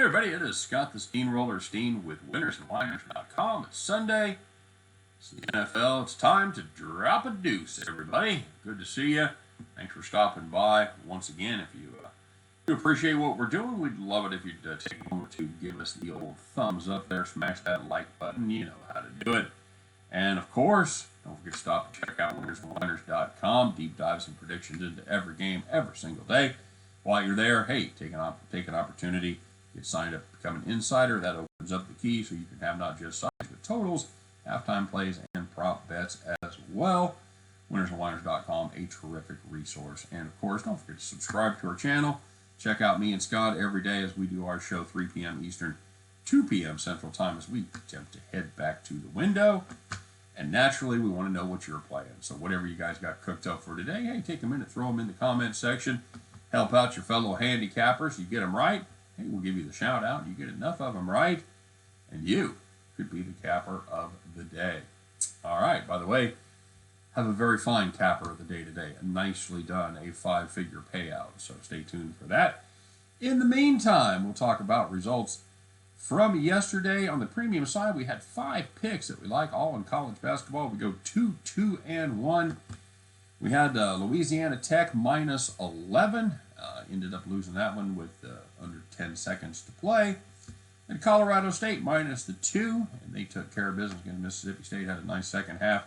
everybody, it is Scott the Steehnroller Steen with winnersandwhiners.com. It's Sunday. It's the NFL. It's time to drop a deuce, everybody. Good to see you. Thanks for stopping by. Once again, if you do appreciate what we're doing, we'd love it if you'd take a moment to give us the old thumbs up there. Smash that like button. You know how to do it. And, of course, don't forget to stop and check out winnersandwhiners.com. Deep dives and predictions into every game, every single day. While you're there, hey, take an opportunity. Get signed up to become an insider. That opens up the key so you can have not just sides, but totals, halftime plays, and prop bets as well. Winnersandwhiners.com, a terrific resource. And, of course, don't forget to subscribe to our channel. Check out me and Scott every day as we do our show 3 p.m. Eastern, 2 p.m. Central Time as we attempt to head back to the window. And naturally, we want to know what you're playing. So whatever you guys got cooked up for today, hey, take a minute, throw them in the comment section. Help out your fellow handicappers. You get them right, hey, we'll give you the shout out. You get enough of them right, and you could be the capper of the day. All right, by the way, have a very fine capper of the day today. Nicely done, a 5-figure payout. So stay tuned for that. In the meantime, we'll talk about results from yesterday. On the premium side, we had 5 picks that we like, all in college basketball. We go 2-2-1. We had Louisiana Tech minus 11. Ended up losing that one with under 10 seconds to play. And Colorado State minus the 2. And they took care of business against Mississippi State. Had a nice second half.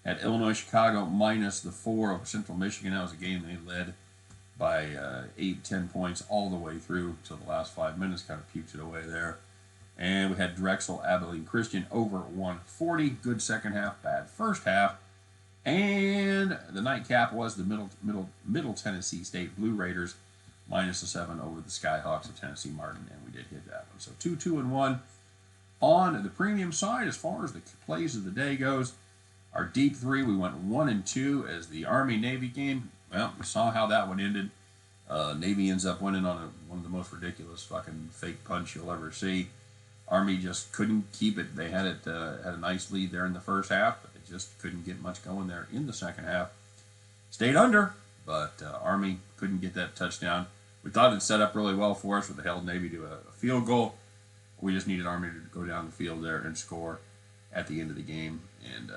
Had Illinois Chicago minus the 4 over Central Michigan. That was a game they led by 8-10 points all the way through to the last 5 minutes. Kind of puked it away there. And we had Drexel Abilene Christian over 140. Good second half, bad first half. And the nightcap was the Middle Tennessee State Blue Raiders minus the 7 over the Skyhawks of Tennessee Martin, and we did hit that one. So 2-2-1 on the premium side. As far as the plays of the day goes, our deep 3, we went 1-2 as the Army-Navy game. Well, we saw how that one ended. Navy ends up winning on one of the most ridiculous fucking fake punch you'll ever see. Army just couldn't keep it. They had had a nice lead there in the first half, but they just couldn't get much going there in the second half. Stayed under, but Army couldn't get that touchdown. We thought it set up really well for us, with the held Navy to a field goal. We just needed Army to go down the field there and score at the end of the game, and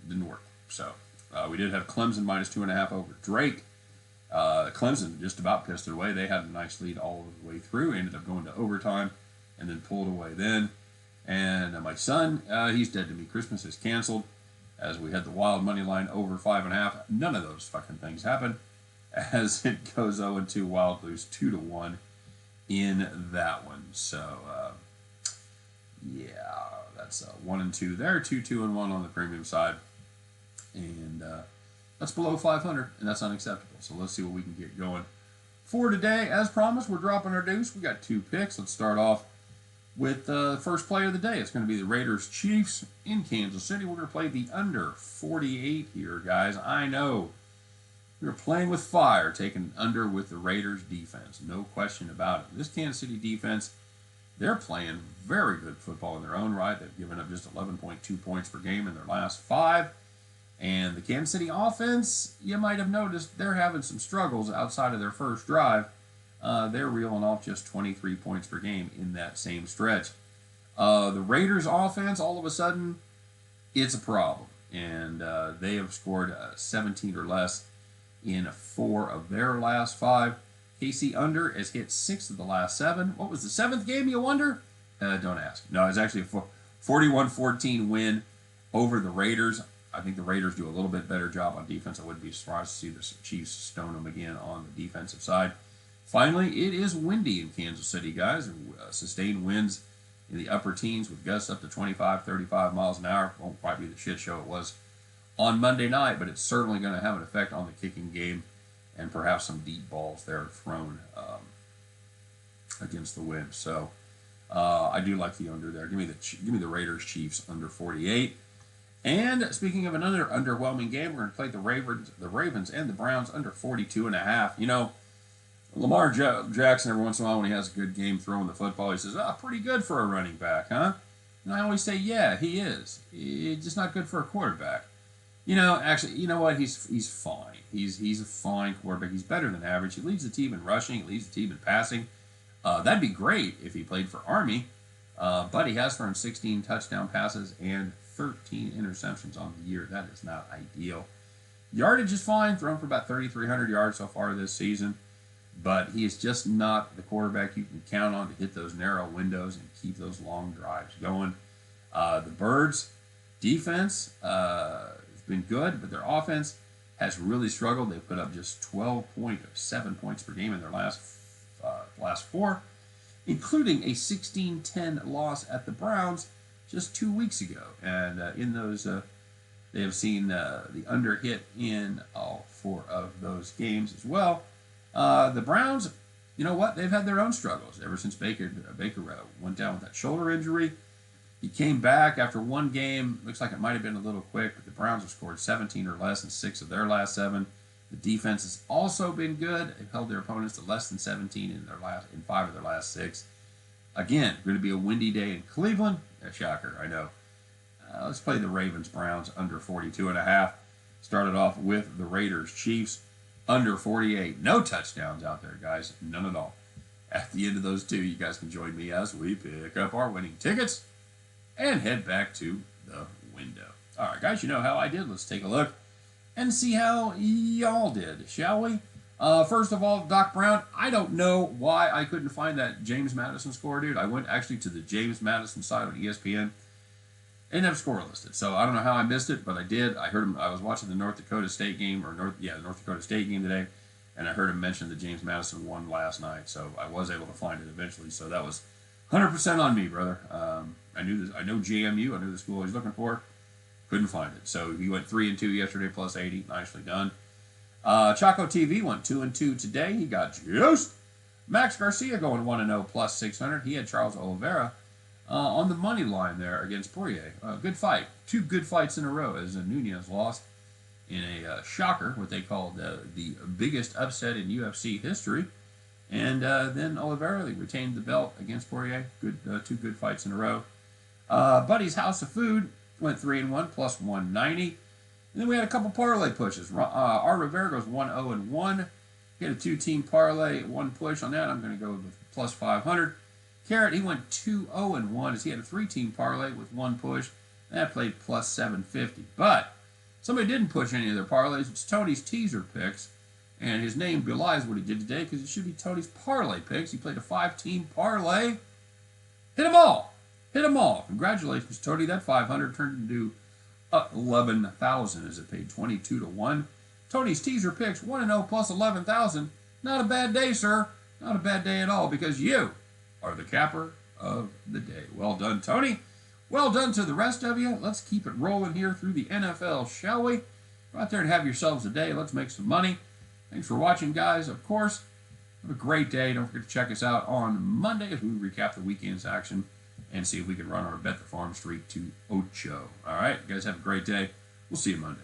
didn't work. So we did have Clemson minus 2.5 over Drake. Clemson just about pissed it away. They had a nice lead all the way through. Ended up going to overtime and then pulled away then. And my son, he's dead to me. Christmas is canceled as we had the wild money line over 5.5. None of those fucking things happened as it goes 0-2 wild, lose 2-1 in that one. So, yeah, that's 1-2 there, 2-2-1 on the premium side. And that's below 500, and that's unacceptable. So let's see what we can get going for today. As promised, we're dropping our deuce. We got 2 picks. Let's start off with the first play of the day. It's going to be the Raiders-Chiefs in Kansas City. We're going to play the under 48 here, guys. I know we're playing with fire, taking under with the Raiders defense. No question about it. This Kansas City defense, they're playing very good football in their own right. They've given up just 11.2 points per game in their last 5. And the Kansas City offense, you might have noticed, they're having some struggles outside of their first drive. They're reeling off just 23 points per game in that same stretch. The Raiders offense, all of a sudden, it's a problem. And they have scored 17 or less in 4 of their last 5. KC under has hit 6 of the last 7. What was the 7th game, you wonder? Don't ask. No, it's actually a 41-14 win over the Raiders. I think the Raiders do a little bit better job on defense. I wouldn't be surprised to see the Chiefs stone them again on the defensive side. Finally, it is windy in Kansas City, guys. Sustained winds in the upper teens with gusts up to 25, 35 miles an hour. Won't quite be the shit show it was on Monday night, but it's certainly going to have an effect on the kicking game and perhaps some deep balls there thrown against the wind. So I do like the under there. Give me the Raiders Chiefs under 48. And speaking of another underwhelming game, we're going to play the Ravens and the Browns under 42.5. You know, Lamar Jackson, every once in a while when he has a good game throwing the football, he says, pretty good for a running back, huh? And I always say, yeah, he is. He's just not good for a quarterback. You know, actually, you know what? He's fine. He's a fine quarterback. He's better than average. He leads the team in rushing. He leads the team in passing. That'd be great if he played for Army, but he has thrown 16 touchdown passes and 13 interceptions on the year. That is not ideal. Yardage is fine, thrown for about 3,300 yards so far this season, but he is just not the quarterback you can count on to hit those narrow windows and keep those long drives going. The Birds' defense has been good, but their offense has really struggled. They put up just 12.7 points per game in their last four, including a 16-10 loss at the Browns just 2 weeks ago. And in those, they have seen the under hit in all 4 of those games as well. The Browns, you know what? They've had their own struggles ever since Baker went down with that shoulder injury. He came back after one game. Looks like it might have been a little quick, but the Browns have scored 17 or less in 6 of their last 7. The defense has also been good. They've held their opponents to less than 17 in 5 of their last 6. Again, going to be a windy day in Cleveland. Shocker, I know. Let's play the Ravens-Browns under 42.5. Started off with the Raiders-Chiefs under 48. No touchdowns out there, guys. None at all. At the end of those 2, you guys can join me as we pick up our winning tickets and head back to the window. All right, guys, you know how I did. Let's take a look and see how y'all did, shall we? First of all, Doc Brown, I don't know why I couldn't find that James Madison score, dude. I went actually to the James Madison side on ESPN. They didn't have score listed, so I don't know how I missed it, but I did. I heard him. I was watching the North Dakota State game, the North Dakota State game today, and I heard him mention that James Madison won last night, so I was able to find it eventually. So that was 100% on me, brother. I knew this. I know JMU. I knew the school I was looking for. Couldn't find it. So he went 3-2 yesterday, plus 80. Nicely done. Chaco TV went 2-2 today. He got juiced. Max Garcia going 1-0, plus 600. He had Charles Oliveira on the money line there against Poirier. Good fight. 2 good fights in a row as Nunez lost in a shocker, what they called the biggest upset in UFC history. And then Oliveira retained the belt against Poirier. Good, 2 good fights in a row. Buddy's House of Food went 3-1, plus 190. And then we had a couple parlay pushes. R. Rivera goes 1-0-1. He had a 2-team parlay, 1 push on that. I'm going to go with plus 500. Carrot, he went 2-0-1 as he had a 3-team parlay with 1 push. That played plus 750. But somebody didn't push any of their parlays. It's Tony's teaser picks. And his name belies what he did today because it should be Tony's parlay picks. He played a 5-team parlay. Hit them all. Hit them all. Congratulations, Tony. That 500 turned into 11,000 as it paid 22-1. Tony's teaser picks 1-0 plus 11,000. Not a bad day, sir. Not a bad day at all because you are the capper of the day. Well done, Tony. Well done to the rest of you. Let's keep it rolling here through the NFL, shall we? Go out there and have yourselves a day. Let's make some money. Thanks for watching, guys. Of course, have a great day. Don't forget to check us out on Monday as we recap the weekend's action and see if we can run our Bet the Farm Streak to Ocho. All right, guys, have a great day. We'll see you Monday.